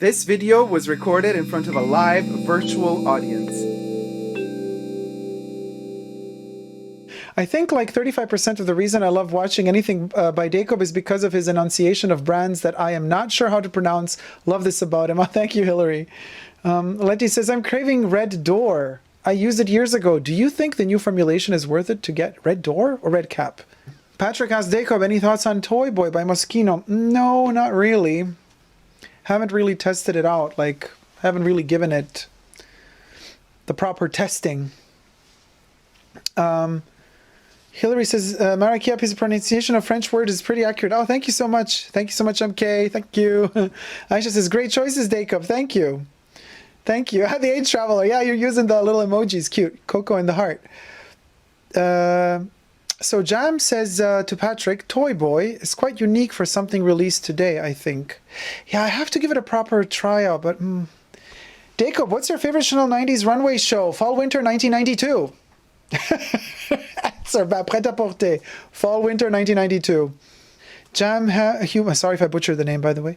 This video was recorded in front of a live virtual audience. I think like 35% of the reason I love watching anything by Dacob is because of his enunciation of brands that I am not sure how to pronounce. Love this about him. Oh, thank you, Hillary. Letty says, I'm craving Red Door. I used it years ago. Do you think the new formulation is worth it to get Red Door or Red Cap? Patrick asked Dacob, any thoughts on Toy Boy by Moschino? No, not really. Haven't really tested it out. Like, haven't really given it the proper testing. Hillary says, Marikia, his pronunciation of French word is pretty accurate. Oh, thank you so much. Thank you so much, MK. Thank you. Aisha says, great choices, Dacob. Thank you. Thank you. The Age Traveler. Yeah, you're using the little emojis. Cute. Coco in the heart. So Jam says to Patrick, Toy Boy is quite unique for something released today, I think. Yeah, I have to give it a proper tryout, but... Dacob, what's your favorite Chanel 90s runway show? Fall-Winter 1992. Answer, Pret-à-Porter. Fall-Winter 1992. Jam, sorry if I butchered the name, by the way.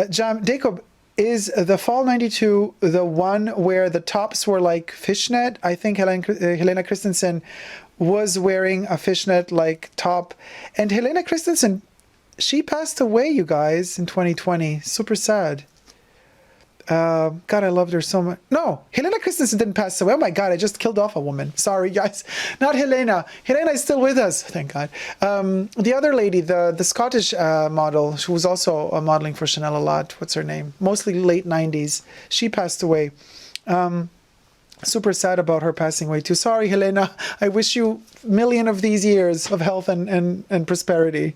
Jam, Dacob, is the Fall 92 the one where the tops were like fishnet? I think Helena Christensen was wearing a fishnet like top. And Helena Christensen, she passed away, you guys, in 2020. Super sad. God, I loved her so much. No, Helena Christensen didn't pass away. Oh my God, I just killed off a woman. Sorry, guys. Not Helena. Helena is still with us, thank God. The other lady, the Scottish model, she was also modeling for Chanel a lot. What's her name? Mostly late 90s. She passed away. Super sad about her passing away too. Sorry, Helena. I wish you a million of these years of health and prosperity.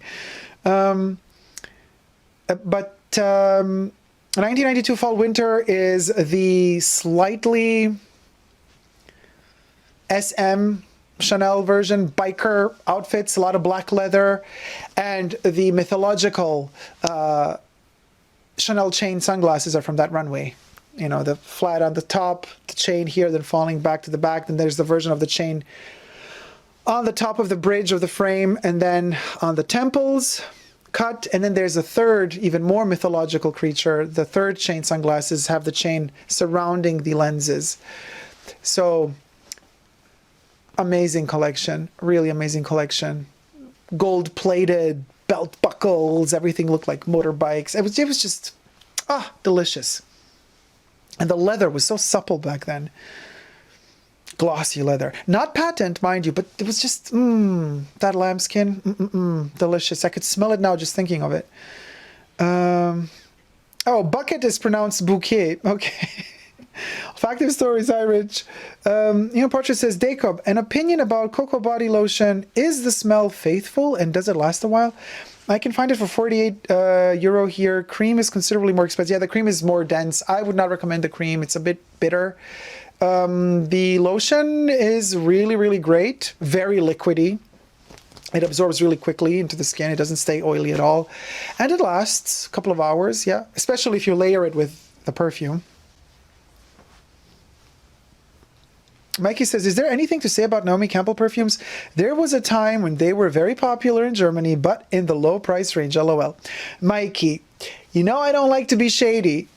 1992 Fall Winter is the slightly SM Chanel version, biker outfits, a lot of black leather, and the mythological Chanel chain sunglasses are from that runway. You know, the flat on the top, the chain here, then falling back to the back. Then there's the version of the chain on the top of the bridge of the frame, and then on the temples, cut. And then there's a third, even more mythological creature. The third chain sunglasses have the chain surrounding the lenses. So, amazing collection, really amazing collection. Gold-plated belt buckles, everything looked like motorbikes. It was just, delicious. And the leather was so supple back then. Glossy leather. Not patent, mind you, but it was just, that lambskin, delicious. I could smell it now just thinking of it. Bucket is pronounced bouquet. Okay. Factive stories, hi Rich. Portrait says, Dacob, an opinion about Coco body lotion. Is the smell faithful and does it last a while? I can find it for 48 euro here. Cream is considerably more expensive. Yeah, the cream is more dense. I would not recommend the cream. It's a bit bitter. The lotion is really, really great. Very liquidy. It absorbs really quickly into the skin. It doesn't stay oily at all. And it lasts a couple of hours, yeah. Especially if you layer it with the perfume. Mikey says, is there anything to say about Naomi Campbell perfumes? There was a time when they were very popular in Germany, but in the low price range, LOL. Mikey, you know I don't like to be shady.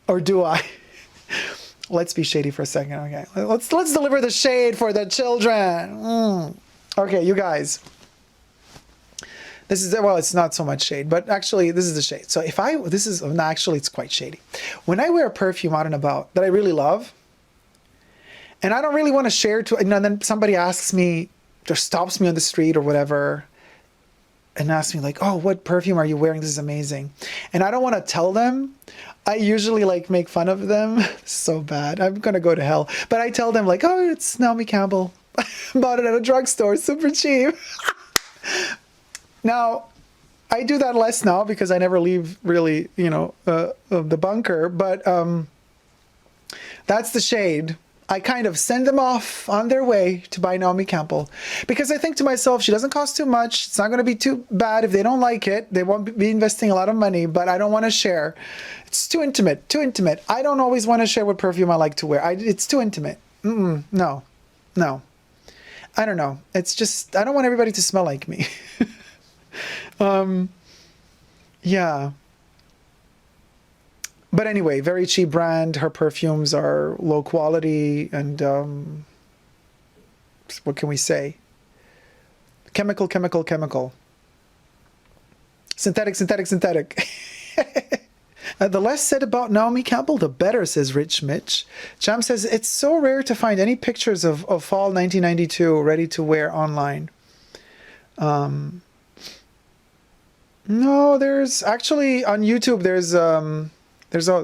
Or do I? Let's be shady for a second, okay? Let's deliver the shade for the children. Okay, you guys. This is, well, it's not so much shade, but actually this is the shade. So actually it's quite shady. When I wear a perfume out and about that I really love, and I don't really want to share and then somebody asks me, or stops me on the street or whatever, and asks me like, oh, what perfume are you wearing? This is amazing. And I don't want to tell them. I usually like make fun of them. So bad. I'm going to go to hell. But I tell them like, oh, it's Naomi Campbell. Bought it at a drugstore, super cheap. Now, I do that less now because I never leave really, the bunker. But that's the shade. I kind of send them off on their way to buy Naomi Campbell because I think to myself, she doesn't cost too much. It's not going to be too bad. If they don't like it, they won't be investing a lot of money, but I don't want to share. It's too intimate, too intimate. I don't always want to share what perfume I like to wear. It's too intimate. No. I don't know. It's just, I don't want everybody to smell like me. Yeah. But anyway, very cheap brand. Her perfumes are low quality, and what can we say? Chemical, chemical, chemical. Synthetic, synthetic, synthetic. The less said about Naomi Campbell, the better, says Rich Mitch. Jam says, it's so rare to find any pictures of fall 1992 ready to wear online. No, there's actually on YouTube,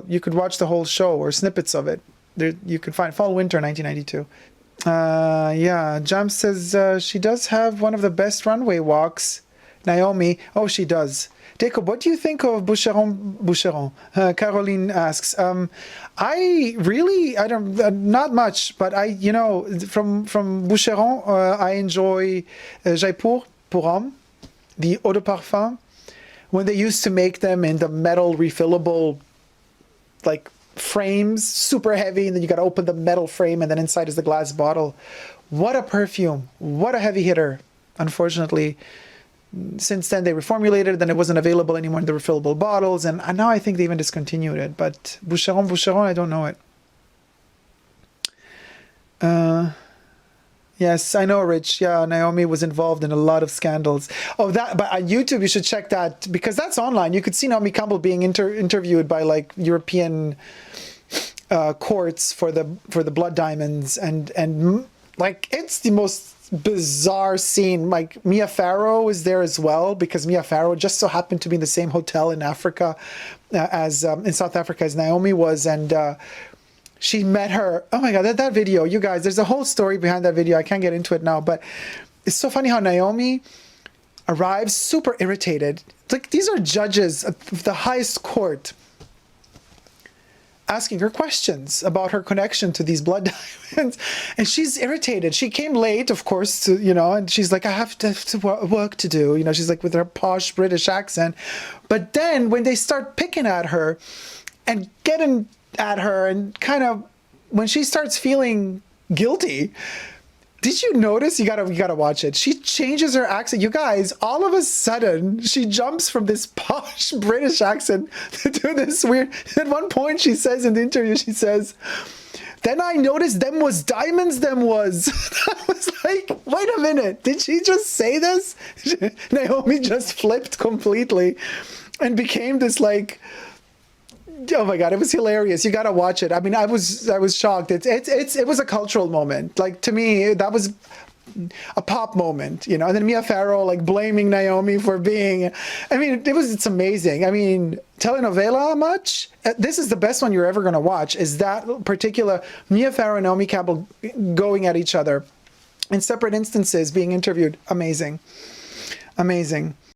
you could watch the whole show or snippets of it. There, you could find fall winter 1992. Yeah, Jam says she does have one of the best runway walks. Naomi, oh, she does. Dacob, what do you think of Boucheron? Caroline asks. I don't, not much, but from Boucheron, I enjoy Jaipur pour homme, the eau de parfum. When they used to make them in the metal refillable, like, frames, super heavy, and then you got to open the metal frame, and then inside is the glass bottle. What a perfume. What a heavy hitter. Unfortunately, since then they reformulated, then it wasn't available anymore in the refillable bottles, and now I think they even discontinued it. But Boucheron, I don't know it. Yes, I know, Rich. Yeah, Naomi was involved in a lot of scandals. Oh, but on YouTube, you should check that, because that's online. You could see Naomi Campbell being interviewed by like European courts for the blood diamonds, and like it's the most bizarre scene. Like Mia Farrow was there as well, because Mia Farrow just so happened to be in the same hotel in Africa in South Africa as Naomi was, and she met her. Oh my God, that video, you guys, there's a whole story behind that video. I can't get into it now, but it's so funny how Naomi arrives super irritated. It's like, these are judges of the highest court asking her questions about her connection to these blood diamonds, and she's irritated. She came late, of course, and she's like, I have to work to do, she's like with her posh British accent. But then when they start picking at her and getting at her, and kind of when she starts feeling guilty, did you notice? You gotta watch it. She changes her accent. You guys, all of a sudden, she jumps from this posh British accent to this weird. At one point, she says in the interview, she says, "Then I noticed them was diamonds, them was." I was like, wait a minute, did she just say this? Naomi just flipped completely and became this like, oh my God, it was hilarious. You gotta watch it. I mean, I was shocked. It was a cultural moment. Like, to me, that was a pop moment, And then Mia Farrow like blaming Naomi for being, I mean, it's amazing. I mean, telenovela much? This is the best one you're ever gonna watch, is that particular Mia Farrow and Naomi Campbell going at each other in separate instances, being interviewed. Amazing. Amazing.